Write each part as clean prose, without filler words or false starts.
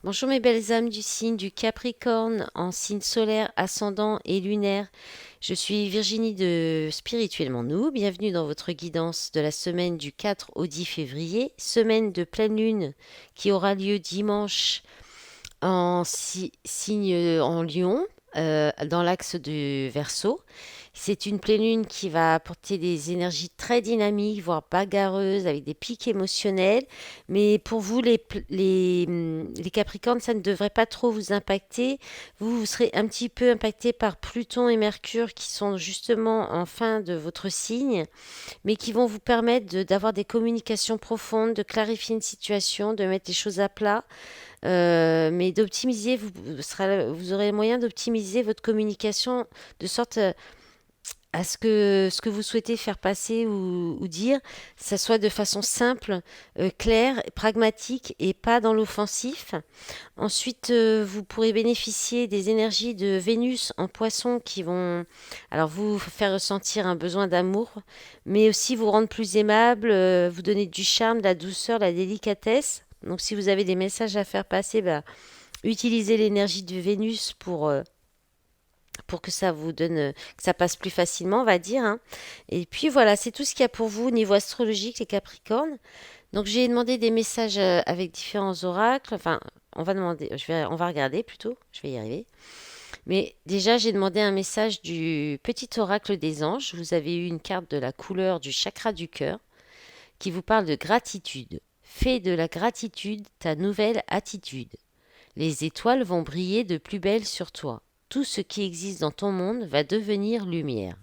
Bonjour mes belles âmes du signe du Capricorne en signe solaire, ascendant et lunaire. Je suis Virginie de Spirituellement Nous. Bienvenue dans votre guidance de la semaine du 4 au 10 février, semaine de pleine lune qui aura lieu dimanche en signe en Lion, dans l'axe du Verseau. C'est une pleine lune qui va apporter des énergies très dynamiques, voire bagarreuses, avec des pics émotionnels. Mais pour vous, les Capricornes, ça ne devrait pas trop vous impacter. Vous serez un petit peu impacté par Pluton et Mercure qui sont justement en fin de votre signe, mais qui vont vous permettre d'avoir des communications profondes, de clarifier une situation, de mettre les choses à plat, mais d'optimiser, vous aurez le moyen d'optimiser votre communication de sorte à ce que vous souhaitez faire passer ou dire, ça soit de façon simple, claire, pragmatique et pas dans l'offensif. Ensuite, vous pourrez bénéficier des énergies de Vénus en poisson qui vont alors vous faire ressentir un besoin d'amour, mais aussi vous rendre plus aimable, vous donner du charme, de la douceur, de la délicatesse. Donc si vous avez des messages à faire passer, bah, utilisez l'énergie de Vénus pour que ça vous donne, que ça passe plus facilement, on va dire, hein. Et puis voilà, c'est tout ce qu'il y a pour vous au niveau astrologique, les Capricornes. Donc j'ai demandé des messages avec différents oracles. Enfin, on va regarder plutôt. Je vais y arriver. Mais déjà, j'ai demandé un message du petit oracle des anges. Vous avez eu une carte de la couleur du chakra du cœur qui vous parle de gratitude. Fais de la gratitude ta nouvelle attitude. Les étoiles vont briller de plus belle sur toi. Tout ce qui existe dans ton monde va devenir lumière.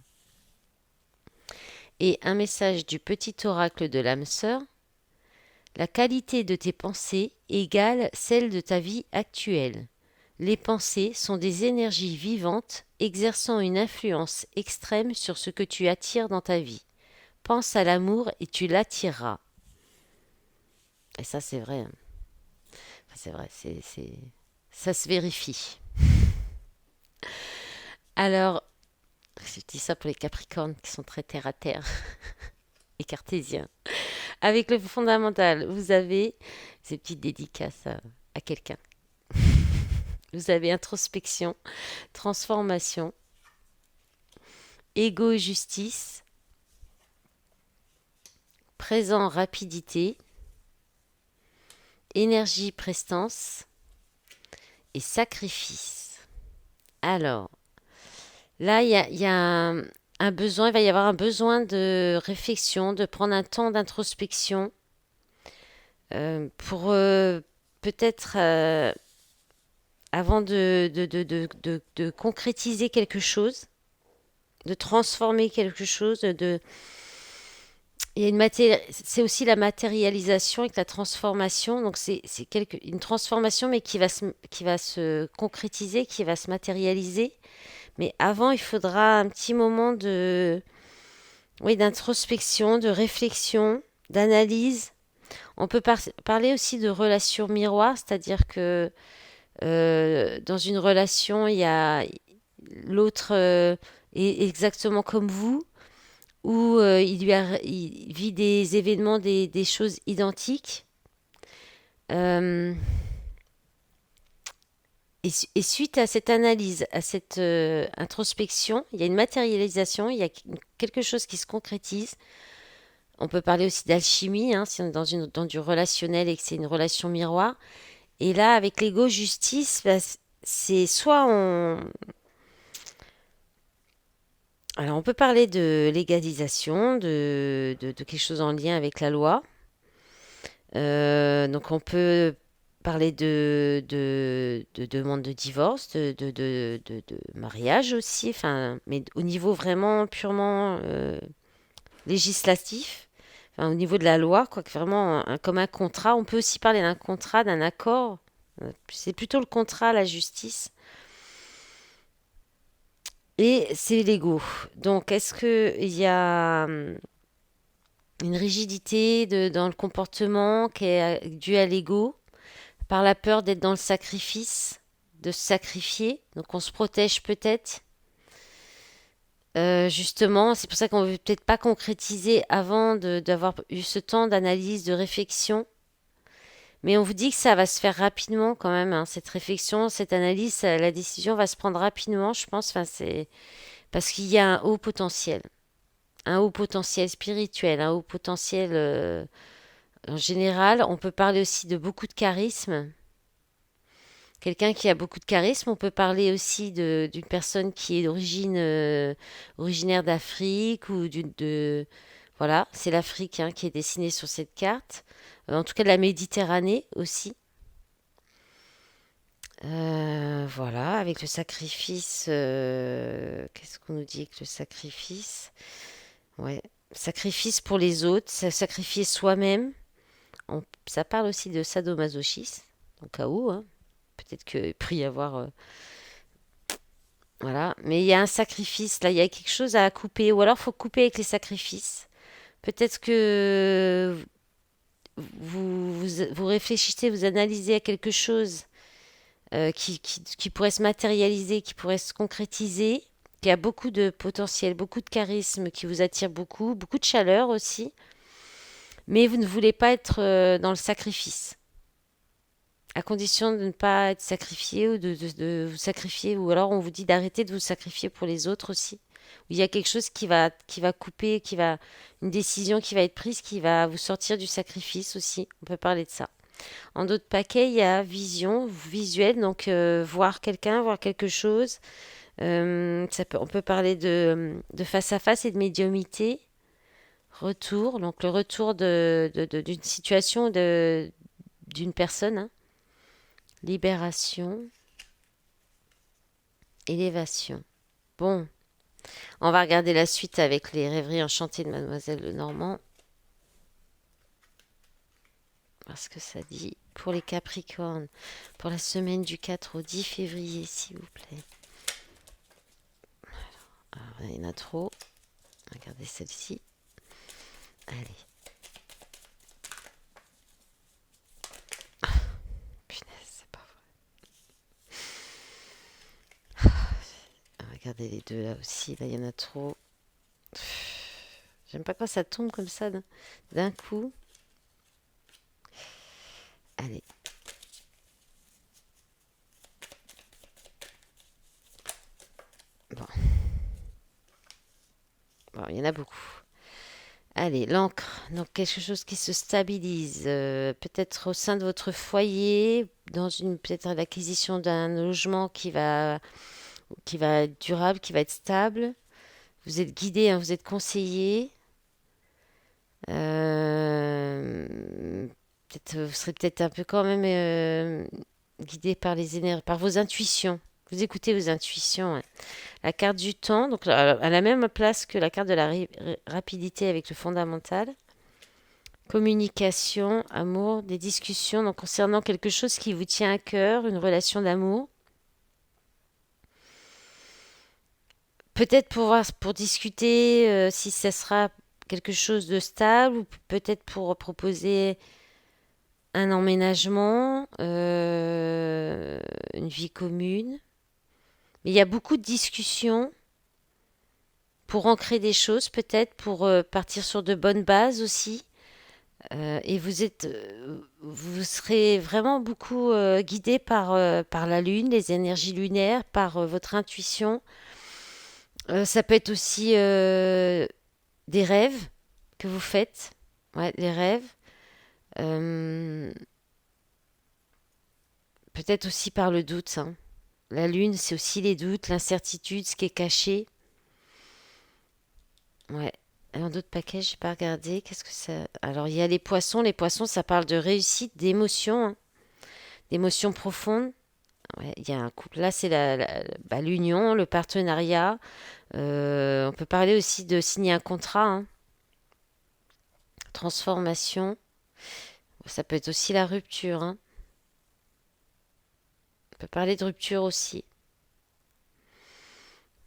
Et un message du petit oracle de l'âme sœur. La qualité de tes pensées égale celle de ta vie actuelle. Les pensées sont des énergies vivantes exerçant une influence extrême sur ce que tu attires dans ta vie. Pense à l'amour et tu l'attireras. Et ça, c'est vrai, hein. Enfin, c'est vrai, ça se vérifie. Alors, je dis ça pour les Capricornes qui sont très terre à terre et cartésiens. Avec le fondamental, vous avez ces petites dédicaces à quelqu'un. Vous avez introspection, transformation, ego et justice, présent rapidité, énergie prestance et sacrifice. Alors, là, il y a un besoin, il va y avoir un besoin de réflexion, de prendre un temps d'introspection pour peut-être avant de concrétiser quelque chose, de transformer quelque chose, il y a c'est aussi la matérialisation et la transformation. Donc une transformation, mais qui va se concrétiser, qui va se matérialiser. Mais avant, il faudra un petit moment oui, d'introspection, de réflexion, d'analyse. On peut parler aussi de relation miroir, c'est-à-dire que dans une relation, il y a l'autre est exactement comme vous, ou il vit des événements, des choses identiques. Euh, et suite à cette analyse, à cette introspection, il y a une matérialisation, il y a quelque chose qui se concrétise. On peut parler aussi d'alchimie, hein, si on est dans du relationnel et que c'est une relation miroir. Et là, avec l'ego justice, bah, c'est soit on... Alors, on peut parler de légalisation, de quelque chose en lien avec la loi. Donc, on peut parler de demande de divorce, de mariage aussi, enfin, mais au niveau vraiment purement législatif, enfin, au niveau de la loi, quoi, que vraiment comme un contrat. On peut aussi parler d'un contrat, d'un accord. C'est plutôt le contrat, la justice. Et c'est l'ego. Donc, est-ce qu'il y a une rigidité dans le comportement qui est due à l'ego, par la peur d'être dans le sacrifice, de se sacrifier. Donc on se protège peut-être. Justement, c'est pour ça qu'on ne veut peut-être pas concrétiser avant d'avoir eu ce temps d'analyse, de réflexion. Mais on vous dit que ça va se faire rapidement quand même, hein, cette réflexion, cette analyse, la décision va se prendre rapidement, je pense. Enfin, c'est parce qu'il y a un haut potentiel spirituel, un haut potentiel en général. On peut parler aussi de beaucoup de charisme. Quelqu'un qui a beaucoup de charisme, on peut parler aussi d'une personne qui est d'origine originaire d'Afrique ou voilà, c'est l'Afrique hein, qui est dessinée sur cette carte. En tout cas de la Méditerranée aussi. Voilà, avec le sacrifice, qu'est-ce qu'on nous dit avec le sacrifice? Ouais, sacrifice pour les autres, sacrifier soi-même. Ça parle aussi de sadomasochisme, au cas où, hein. Peut-être qu'il peut y avoir, voilà. Mais il y a un sacrifice, là, il y a quelque chose à couper, ou alors faut couper avec les sacrifices. Peut-être que vous réfléchissez, vous analysez à quelque chose qui pourrait se matérialiser, qui pourrait se concrétiser, qui a beaucoup de potentiel, beaucoup de charisme, qui vous attire beaucoup, beaucoup de chaleur aussi, mais vous ne voulez pas être dans le sacrifice, à condition de ne pas être sacrifié ou de vous sacrifier, ou alors on vous dit d'arrêter de vous sacrifier pour les autres aussi. Il y a quelque chose qui va couper, une décision qui va être prise, qui va vous sortir du sacrifice aussi. On peut parler de ça. En d'autres paquets, il y a vision, visuel, donc voir quelqu'un, voir quelque chose. On peut parler de face à face et de médiumité. Retour, donc le retour d'une situation, d'une personne. Hein. Libération, élévation. Bon, on va regarder la suite avec les rêveries enchantées de Mademoiselle Lenormand. Parce que ça dit pour les Capricornes, pour la semaine du 4 au 10 février, s'il vous plaît. Alors, il y en a trop. Regardez celle-ci. Allez. Punaise, c'est pas vrai. Regardez les deux là aussi. Là, il y en a trop. J'aime pas quand ça tombe comme ça d'un coup. Allez. Bon. Bon, il y en a beaucoup. Allez, l'encre. Donc quelque chose qui se stabilise. Peut-être au sein de votre foyer, peut-être l'acquisition d'un logement qui va être durable, qui va être stable. Vous êtes guidé, hein, vous êtes conseillé. Vous serez peut-être un peu quand même guidé par les énergies, par vos intuitions. Vous écoutez vos intuitions. Hein. La carte du temps, donc à la même place que la carte de la rapidité avec le fondamental. Communication, amour, des discussions donc concernant quelque chose qui vous tient à cœur, une relation d'amour. Peut-être pour discuter si ça sera quelque chose de stable ou peut-être pour proposer un emménagement, une vie commune. Mais il y a beaucoup de discussions pour ancrer des choses, peut-être pour partir sur de bonnes bases aussi. Et vous serez vraiment beaucoup guidé par la lune, les énergies lunaires, par votre intuition. Ça peut être aussi des rêves que vous faites. Ouais, les rêves. Euh, Peut-être aussi par le doute. Hein. La lune, c'est aussi les doutes, l'incertitude, ce qui est caché. Ouais. Alors d'autres paquets, j'ai pas regardé. Qu'est-ce que ça... Alors il y a les poissons. Les poissons, ça parle de réussite, d'émotions, hein, d'émotions profondes. Ouais, il y a un couple. Là, c'est l'union, le partenariat. On peut parler aussi de signer un contrat, hein, transformation. Ça peut être aussi la rupture. Hein. On peut parler de rupture aussi.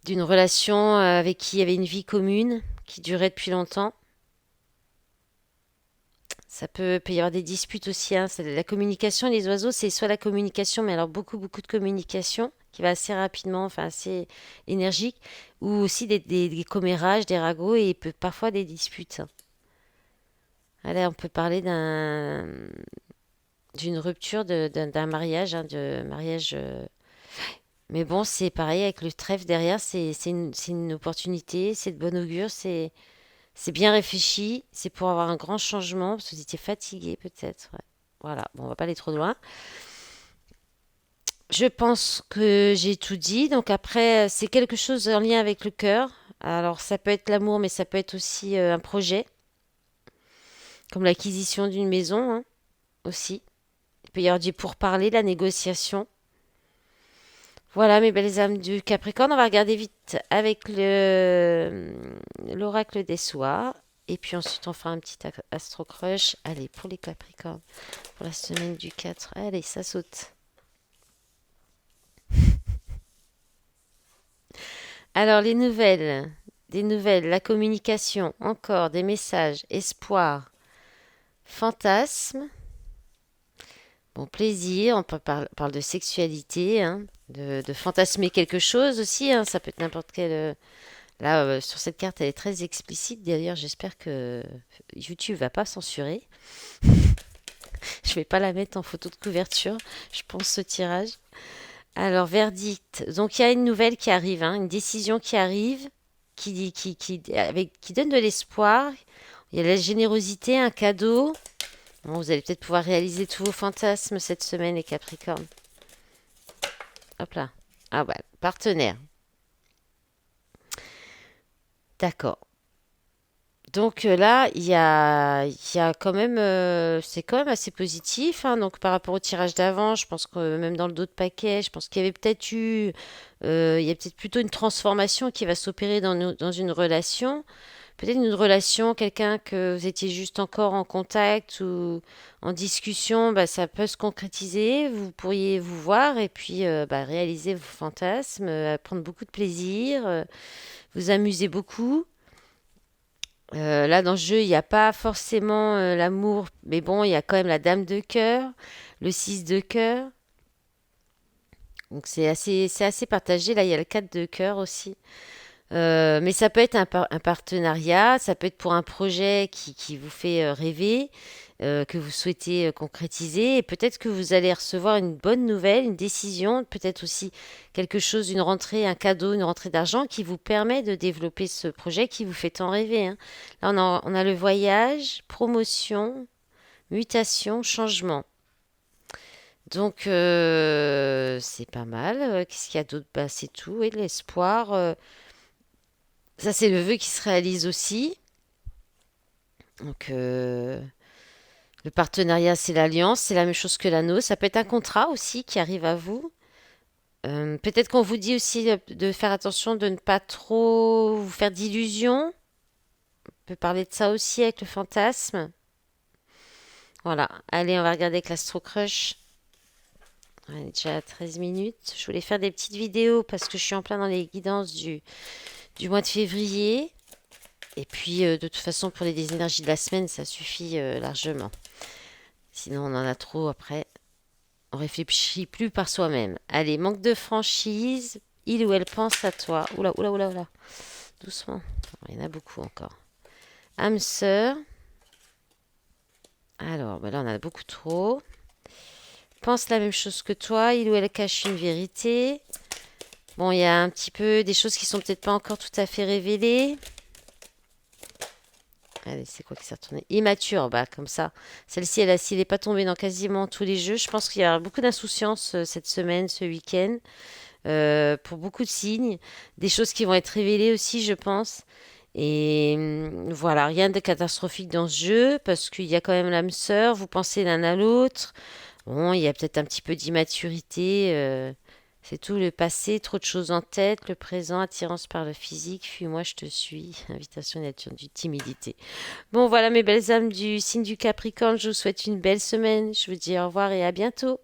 D'une relation avec qui il y avait une vie commune, qui durait depuis longtemps. Peut y avoir des disputes aussi. Hein. La communication, les oiseaux, c'est soit la communication, mais alors beaucoup, beaucoup de communication, qui va assez rapidement, enfin assez énergique, ou aussi des commérages, des ragots et parfois des disputes. Hein. Allez, on peut parler d'une rupture d'un mariage, hein, de mariage. Mais bon, c'est pareil avec le trèfle derrière, c'est une opportunité, c'est de bon augure, c'est bien réfléchi, c'est pour avoir un grand changement, parce que vous étiez fatigué peut-être. Ouais. Voilà, bon, on va pas aller trop loin. Je pense que j'ai tout dit. Donc après, c'est quelque chose en lien avec le cœur. Alors ça peut être l'amour, mais ça peut être aussi un projet, comme l'acquisition d'une maison, hein, aussi. Il peut y avoir du pourparler, la négociation. Voilà mes belles âmes du Capricorne. On va regarder vite avec l'oracle des soirs. Et puis ensuite, on fera un petit astro crush. Allez, pour les Capricornes, pour la semaine du 4. Allez, ça saute. Alors, les nouvelles, des nouvelles, la communication, encore des messages, espoir, fantasme, bon, plaisir, parle de sexualité, hein, de fantasmer quelque chose aussi, hein, ça peut être n'importe quel. Là, sur cette carte, elle est très explicite. D'ailleurs, j'espère que YouTube va pas censurer. Je vais pas la mettre en photo de couverture, je pense, ce tirage. Alors, verdict. Donc, il y a une nouvelle qui arrive, hein, une décision qui arrive, qui donne de l'espoir. Il y a la générosité, un cadeau. Bon, vous allez peut-être pouvoir réaliser tous vos fantasmes cette semaine, les Capricornes. Hop là. Ah ouais, partenaire. D'accord. Donc là, il y a quand même, c'est quand même assez positif, hein. Donc par rapport au tirage d'avant, je pense que même dans le dos de paquet, je pense qu'il y avait peut-être eu, il y a peut-être plutôt une transformation qui va s'opérer dans une relation. Peut-être une relation, quelqu'un que vous étiez juste encore en contact ou en discussion, bah, ça peut se concrétiser. Vous pourriez vous voir et puis bah, réaliser vos fantasmes, prendre beaucoup de plaisir, vous amuser beaucoup. Là, dans le jeu, il n'y a pas forcément l'amour, mais bon, il y a quand même la dame de cœur, le 6 de cœur. Donc c'est assez partagé. Là, il y a le 4 de cœur aussi. Mais ça peut être un partenariat, ça peut être pour un projet qui vous fait rêver, que vous souhaitez concrétiser. Et peut-être que vous allez recevoir une bonne nouvelle, une décision, peut-être aussi quelque chose, une rentrée, un cadeau, une rentrée d'argent qui vous permet de développer ce projet qui vous fait tant rêver, hein. Là, on a le voyage, promotion, mutation, changement. Donc, c'est pas mal. Qu'est-ce qu'il y a d'autre? Bah, c'est tout. Et de l'espoir. Ça, c'est le vœu qui se réalise aussi. Donc, le partenariat, c'est l'alliance, c'est la même chose que l'anneau. Ça peut être un contrat aussi qui arrive à vous. Peut-être qu'on vous dit aussi de faire attention de ne pas trop vous faire d'illusions. On peut parler de ça aussi avec le fantasme. Voilà. Allez, on va regarder avec l'Astro Crush. On est déjà à 13 minutes. Je voulais faire des petites vidéos parce que je suis en plein dans les guidances du mois de février. Et puis, de toute façon, pour les énergies de la semaine, ça suffit largement. Sinon, on en a trop après. On réfléchit plus par soi-même. Allez, manque de franchise. Il ou elle pense à toi. Oula, oula, oula, oula. Doucement. Il y en a beaucoup encore. Âme sœur. Alors, ben là, on en a beaucoup trop. Pense la même chose que toi. Il ou elle cache une vérité. Bon, il y a un petit peu des choses qui sont peut-être pas encore tout à fait révélées. Allez, c'est quoi qui s'est retourné? Immature, bah comme ça. Celle-ci, s'il n'est pas tombé dans quasiment tous les jeux, je pense qu'il y a beaucoup d'insouciance cette semaine, ce week-end, pour beaucoup de signes. Des choses qui vont être révélées aussi, je pense. Et voilà, rien de catastrophique dans ce jeu, parce qu'il y a quand même l'âme sœur, vous pensez l'un à l'autre. Bon, il y a peut-être un petit peu d'immaturité. C'est tout le passé, trop de choses en tête, le présent, attirance par le physique, fuis-moi, je te suis, invitation à nature du timidité. Bon, voilà mes belles âmes du signe du Capricorne, je vous souhaite une belle semaine. Je vous dis au revoir et à bientôt.